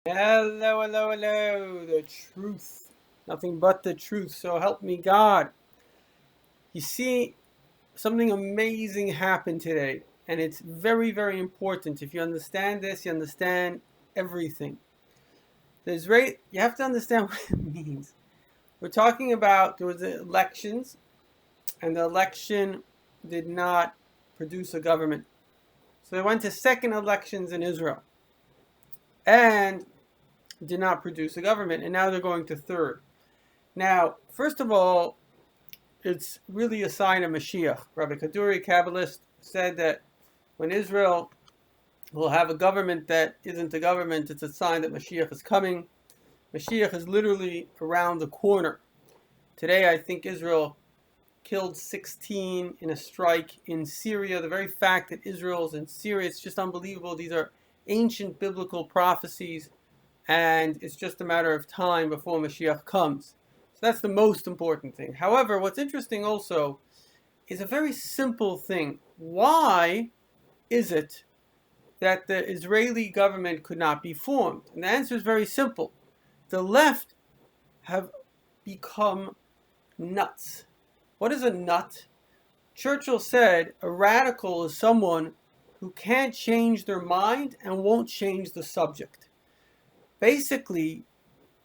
Hello, hello, hello. The truth. Nothing but the truth. So help me God. You see, something amazing happened today. And it's very, very important. If you understand this, you understand everything. You have to understand what it means. We're talking about there was the elections, and the election did not produce a government. So they went to second elections in Israel and did not produce a government. And now they're going to third. Now, first of all, it's really a sign of Mashiach. Rabbi Kaduri, Kabbalist, said that when Israel will have a government that isn't a government, it's a sign that Mashiach is coming. Mashiach is literally around the corner. Today, I think Israel killed 16 in a strike in Syria. The very fact that Israel is in Syria, it's just unbelievable. These are ancient biblical prophecies, and it's just a matter of time before Mashiach comes. So that's the most important thing. However, what's interesting also is a very simple thing. Why is it that the Israeli government could not be formed? And the answer is very simple. The left have become nuts. What is a nut? Churchill said a radical is someone who can't change their mind and won't change the subject. Basically,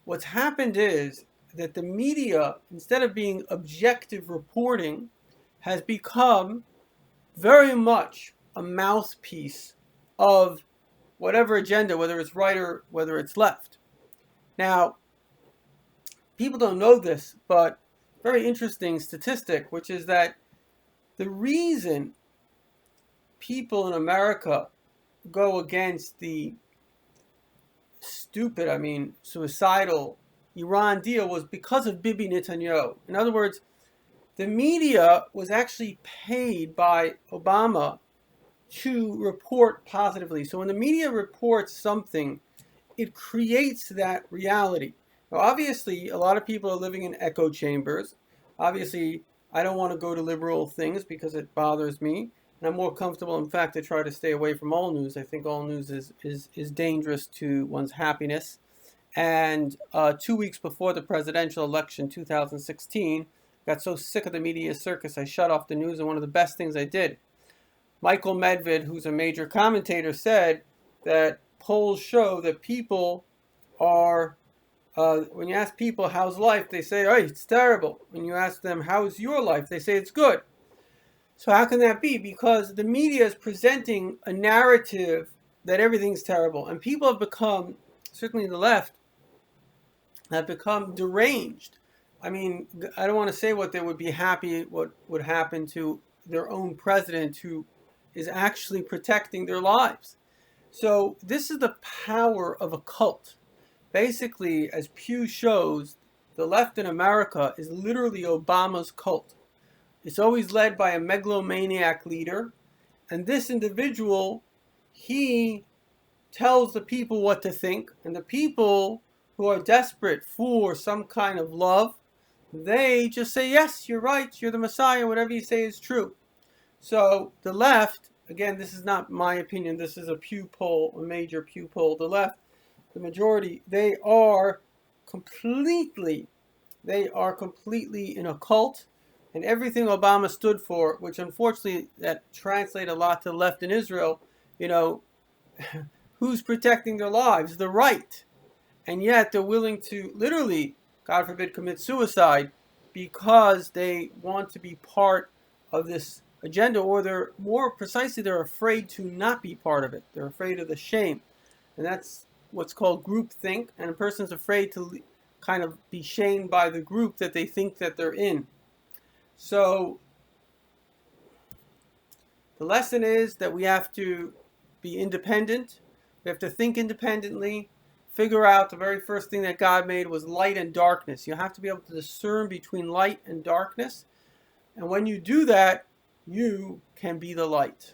what's happened is that the media, instead of being objective reporting, has become very much a mouthpiece of whatever agenda, whether it's right or whether it's left. Now, people don't know this, but very interesting statistic, which is that the reason people in America go against the suicidal Iran deal was because of Bibi Netanyahu. In other words, the media was actually paid by Obama to report positively. So when the media reports something, it creates that reality. Now, obviously, a lot of people are living in echo chambers. Obviously, I don't want to go to liberal things because it bothers me. And I'm more comfortable, in fact, to try to stay away from all news. I think all news is dangerous to one's happiness. And 2 weeks before the presidential election, 2016, got so sick of the media circus, I shut off the news, and one of the best things I did. Michael Medved, who's a major commentator, said that polls show that people are, when you ask people how's life, they say, oh, it's terrible. When you ask them how's your life, they say it's good. So how can that be? Because the media is presenting a narrative that everything's terrible. And people have become, certainly the left, have become deranged. I mean, I don't want to say what they would be happy, what would happen to their own president who is actually protecting their lives. So this is the power of a cult. Basically, as Pew shows, the left in America is literally Obama's cult. It's always led by a megalomaniac leader. And this individual, he tells the people what to think. And the people who are desperate for some kind of love, they just say, yes, you're right, you're the Messiah, whatever you say is true. So the left, again, this is not my opinion, this is a Pew poll, a major Pew poll. The left, the majority, they are completely in a cult. And everything Obama stood for, which unfortunately that translates a lot to the left in Israel, who's protecting their lives? The right. And yet they're willing to literally, God forbid, commit suicide because they want to be part of this agenda, or they're afraid to not be part of it. They're afraid of the shame. And that's what's called groupthink. And a person's afraid to kind of be shamed by the group that they think that they're in. So the lesson is that we have to be independent. We have to think independently. Figure out the very first thing that God made was light and darkness. You have to be able to discern between light and darkness. And when you do that, you can be the light.